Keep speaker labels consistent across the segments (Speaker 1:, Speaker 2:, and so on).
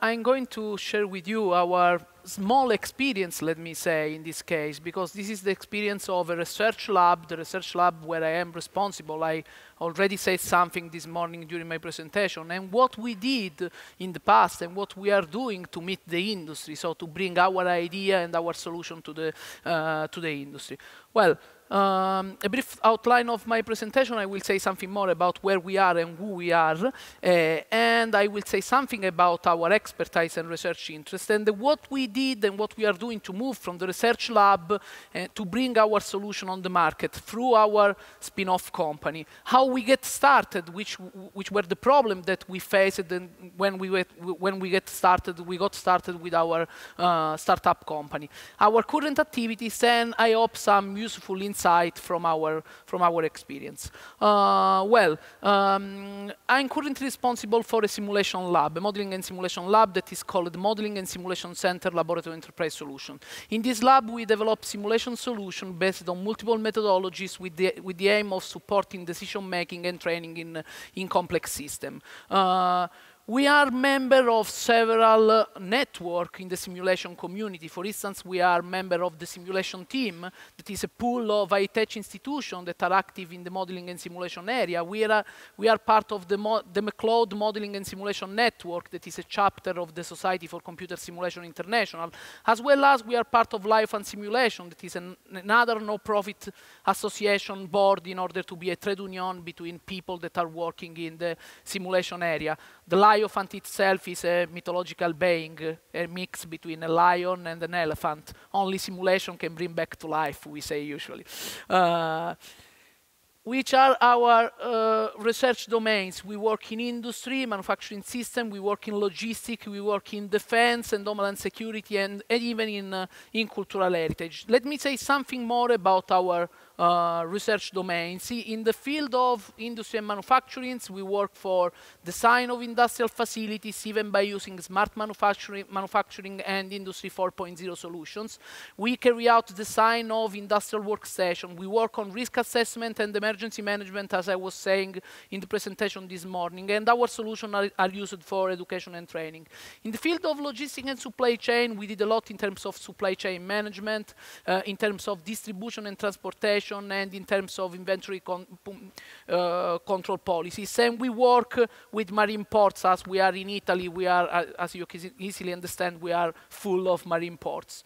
Speaker 1: I'm going to share with you our small experience, let me say, in this case, because this is the experience of a research lab, the research lab where I am responsible. I already said something this morning during my presentation, and what we did in the past and what we are doing to meet the industry, so to bring our idea and our solution to the industry. Well, a brief outline of my presentation. I will say something more about where we are and who we are, and I will say something about our expertise and research interest, and what we did and what we are doing to move from the research lab to bring our solution on the market through our spin-off company. How we get started, which were the problems that we faced, and when we got started with our startup company. Our current activities, and I hope some useful insight from our experience. I'm currently responsible for a simulation lab, a modeling and simulation lab that is called the Modeling and Simulation Center Laboratory Enterprise Solution. In this lab, we develop simulation solutions based on multiple methodologies with the aim of supporting decision-making and training in complex systems. We are member of several networks in the simulation community. For instance, we are member of the simulation team, that is a pool of high-tech institutions that are active in the modeling and simulation area. We are part of the McLeod Modeling and Simulation Network, that is a chapter of the Society for Computer Simulation International, as well as we are part of Life and Simulation, that is another no-profit association board in order to be a trade union between people that are working in the simulation area. The Lion itself is a mythological being, a mix between a lion and an elephant. Only simulation can bring back to life, we say usually. Which are our research domains? We work in industry, manufacturing system, we work in logistics, we work in defense and homeland security, and even in cultural heritage. Let me say something more about our research domains. See, in the field of industry and manufacturing, we work for design of industrial facilities, even by using smart manufacturing and Industry 4.0 solutions. We carry out design of industrial workstation. We work on risk assessment and emergency management, as I was saying in the presentation this morning, and our solutions are used for education and training. In the field of logistics and supply chain, we did a lot in terms of supply chain management, in terms of distribution and transportation, and in terms of inventory control policies. And we work with marine ports. As we are in Italy, we are, as you can easily understand, we are full of marine ports.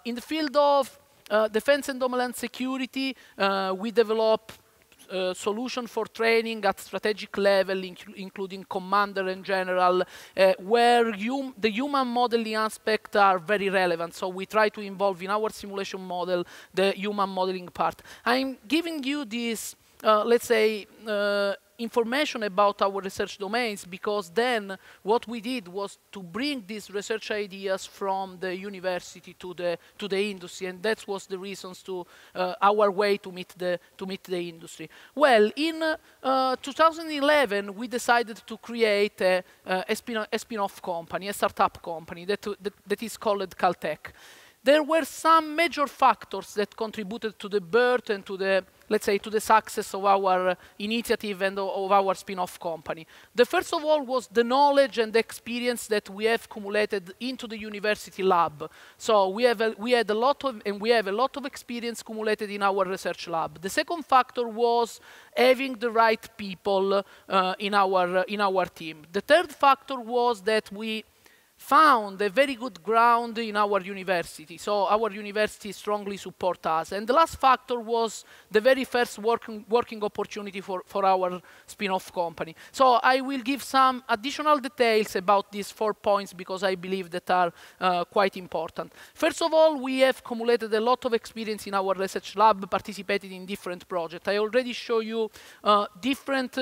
Speaker 1: In the field of defense and homeland security, we develop solution for training at strategic level, including commander and general, where the human modeling aspects are very relevant. So we try to involve in our simulation model the human modeling part. I'm giving you this, let's say, information about our research domains, because then what we did was to bring these research ideas from the university to the industry, and that was the reasons to our way to meet the industry. Well, in 2011, we decided to create a spin-off company, a startup company that is called CAL-TEK. There were some major factors that contributed to the birth and to the, let's say, to the success of our initiative and of our spin-off company. The first of all was the knowledge and the experience that we have accumulated into the university lab. So we have a lot of experience accumulated in our research lab. The second factor was having the right people in our team. The third factor was that we found a very good ground in our university. So our university strongly supports us. And the last factor was the very first working opportunity for our spin-off company. So I will give some additional details about these 4 points, because I believe that are quite important. First of all, we have accumulated a lot of experience in our research lab, participated in different projects. I already showed you different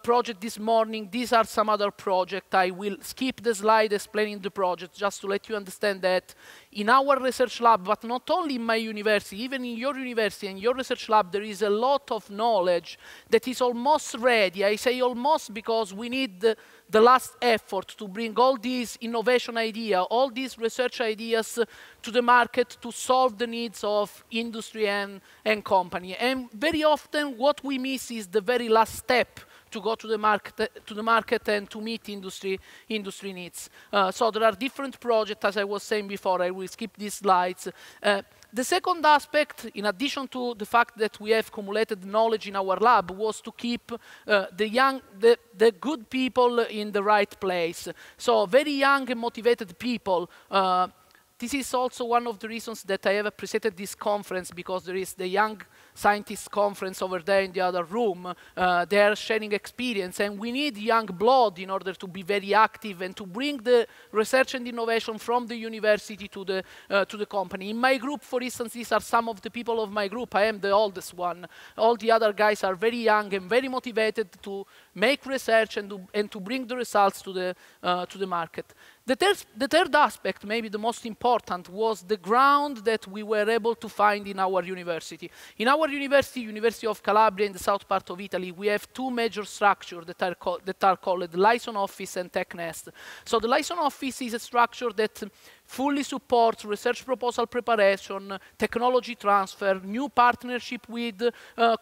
Speaker 1: project this morning. These are some other projects. I will skip the slide explaining the project, just to let you understand that in our research lab, but not only in my university, even in your university and your research lab, there is a lot of knowledge that is almost ready. I say almost because we need the last effort to bring all these innovation ideas, all these research ideas to the market to solve the needs of industry and company. And very often what we miss is the very last step to go to the market and to meet industry needs. So there are different projects, as I was saying before. I will skip these slides. The second aspect, in addition to the fact that we have accumulated knowledge in our lab, was to keep the good people in the right place. So very young and motivated people. This is also one of the reasons that I have presented this conference, because there is the Young Scientists Conference over there in the other room. They are sharing experience, and we need young blood in order to be very active and to bring the research and innovation from the university to the company. In my group, for instance, these are some of the people of my group. I am the oldest one. All the other guys are very young and very motivated to make research and to bring the results to the market. The third aspect, maybe the most important, was the ground that we were able to find in our university. In our university, University of Calabria in the south part of Italy, we have two major structures that are called Liaison Office and Tech Nest. So the Liaison Office is a structure that fully supports research proposal preparation, technology transfer, new partnership with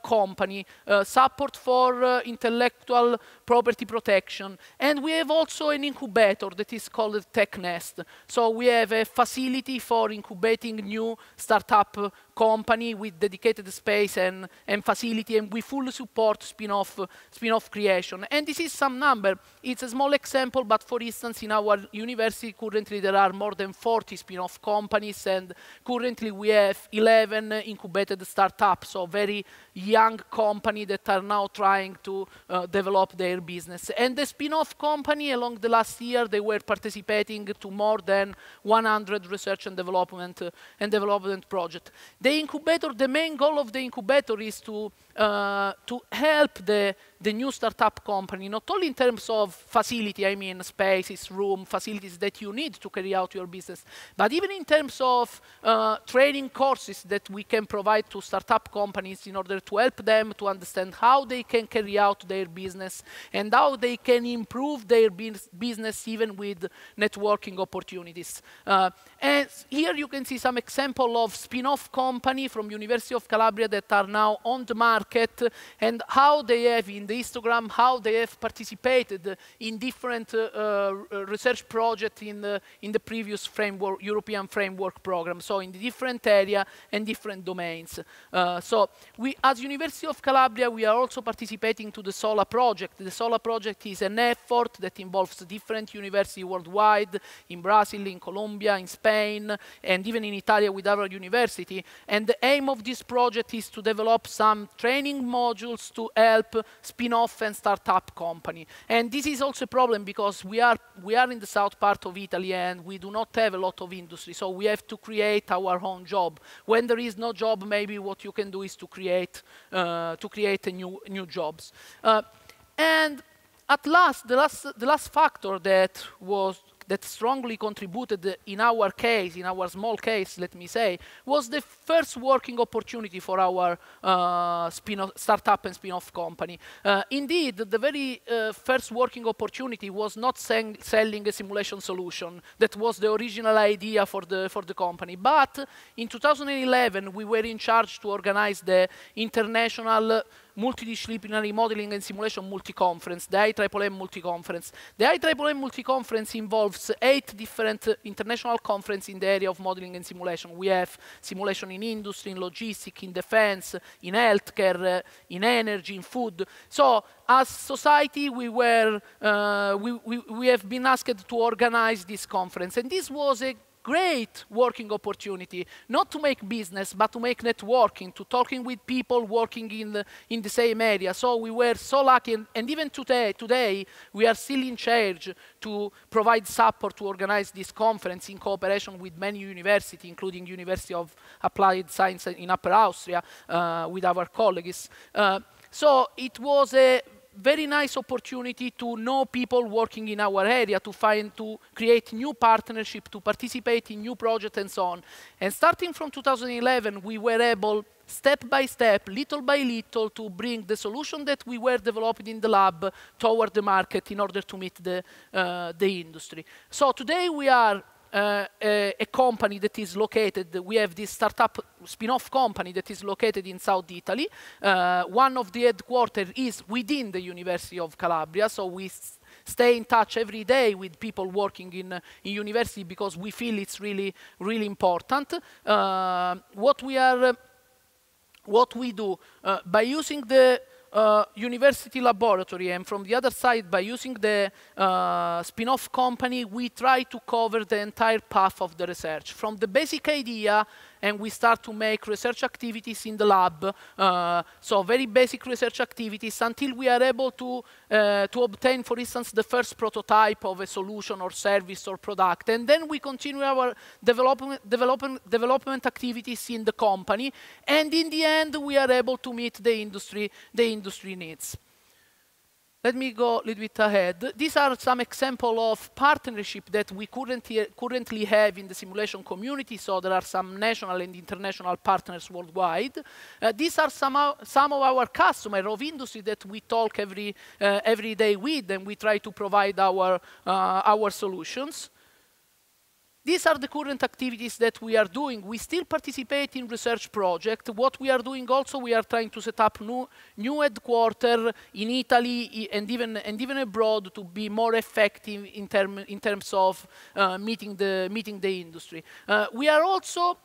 Speaker 1: company, support for intellectual property protection. And we have also an incubator that is called Tech Nest. So we have a facility for incubating new startup company with dedicated space and facility, and we fully support spin-off creation. And this is some number. It's a small example, but for instance, in our university currently there are more than 40 spin-off companies, and currently we have 11 incubated startups, so very young company that are now trying to develop their business. And the spin-off company, along the last year, they were participating to more than 100 research and development projects. The incubator, the main goal of the incubator is to help the new startup company, not only in terms of facility, I mean spaces, room, facilities that you need to carry out your business, but even in terms of training courses that we can provide to startup companies in order to help them to understand how they can carry out their business and how they can improve their business even with networking opportunities. And here you can see some example of spin-off company from University of Calabria that are now on the market, and how they have in the histogram, how they have participated in different research projects in the previous framework, European framework program, so in the different area and different domains. So we, as University of Calabria, we are also participating to the SOLA project. The SOLA project is an effort that involves different universities worldwide, in Brazil, in Colombia, in Spain, and even in Italy with our university. And the aim of this project is to develop some training modules to help spin-off and startup company. And this is also a problem because we are in the south part of Italy and we do not have a lot of industry, so we have to create our own job. When there is no job, maybe what you can do is to create new jobs. And at last, the last factor that strongly contributed in our case, in our small case, let me say, was the first working opportunity for our startup and spin-off company. Indeed, the very first working opportunity was not selling a simulation solution. That was the original idea for the company. But in 2011, we were in charge to organize the international multidisciplinary modeling and simulation multi-conference, the IAAM multi-conference. The IAAM multi-conference involves 8 different international conferences in the area of modeling and simulation. We have simulation in industry, in logistics, in defense, in healthcare, in energy, in food. So as society, we have been asked to organize this conference, and this was a great working opportunity, not to make business, but to make networking, to talking with people working in the same area. So we were so lucky, and even today, we are still in charge to provide support to organize this conference in cooperation with many universities, including University of Applied Science in Upper Austria, with our colleagues. So it was a very nice opportunity to know people working in our area, to create new partnership, to participate in new projects and so on. And starting from 2011, we were able, step by step, little by little, to bring the solution that we were developing in the lab toward the market in order to meet the industry. So today we are a company that is located, we have this startup spin-off company that is located in South Italy. One of the headquarters is within the University of Calabria, so we stay in touch every day with people working in university because we feel it's really, really important. What we do by using the university laboratory, and from the other side, by using the spin-off company, we try to cover the entire path of the research, from the basic idea, and we start to make research activities in the lab, so very basic research activities, until we are able to obtain, for instance, the first prototype of a solution or service or product, and then we continue our development activities in the company, and in the end, we are able to meet the industry needs. Let me go a little bit ahead. These are some examples of partnership that we currently have in the simulation community, so there are some national and international partners worldwide. These are some of our customers of industry that we talk every day with, and we try to provide our solutions. These are the current activities that we are doing. We still participate in research projects. What we are doing also, we are trying to set up new headquarters in Italy and even abroad to be more effective in terms of meeting the industry. We are also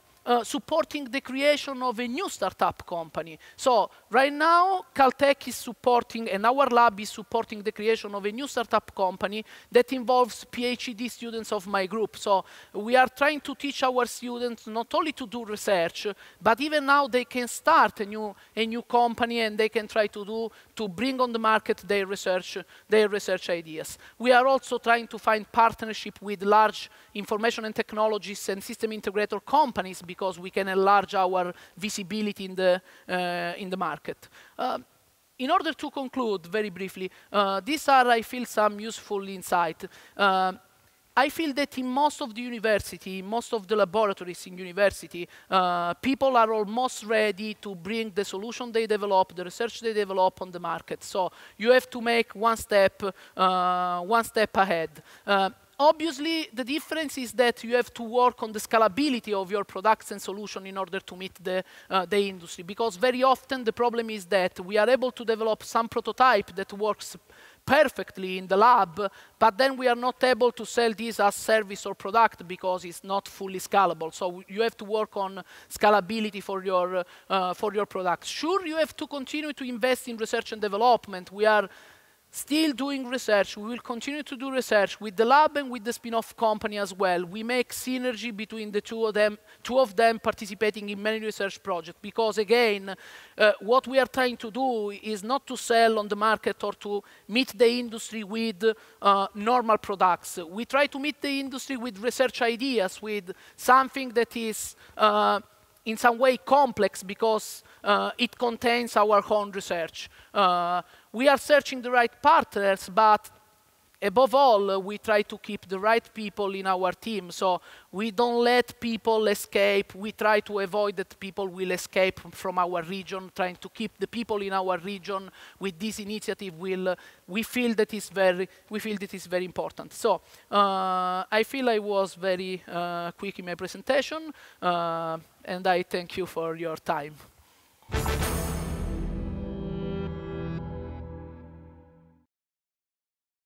Speaker 1: supporting the creation of a new startup company. So right now, CAL-TEK is supporting, and our lab is supporting the creation of a new startup company that involves PhD students of my group. So we are trying to teach our students not only to do research, but even now they can start a new company, and they can try to bring on the market their research ideas. We are also trying to find partnership with large information and technologies and system integrator companies, because we can enlarge our visibility in the market. In order to conclude very briefly, these are, I feel, some useful insight. I feel that in most of the university, most of the laboratories in university, people are almost ready to bring the solution they develop, the research they develop on the market. So you have to make one step ahead. Obviously, the difference is that you have to work on the scalability of your products and solutions in order to meet the industry, because very often the problem is that we are able to develop some prototype that works perfectly in the lab, but then we are not able to sell this as service or product because it's not fully scalable. So you have to work on scalability for your products. Sure, you have to continue to invest in research and development. We are still doing research. We will continue to do research with the lab and with the spin-off company as well. We make synergy between the two of them participating in many research projects, because again, what we are trying to do is not to sell on the market or to meet the industry with normal products. We try to meet the industry with research ideas, with something that is in some way complex, because it contains our own research. We are searching the right partners, but above all, we try to keep the right people in our team. So we don't let people escape. We try to avoid that people will escape from our region, trying to keep the people in our region. With this initiative, we feel that is very important. So I feel I was very quick in my presentation, and I thank you for your time.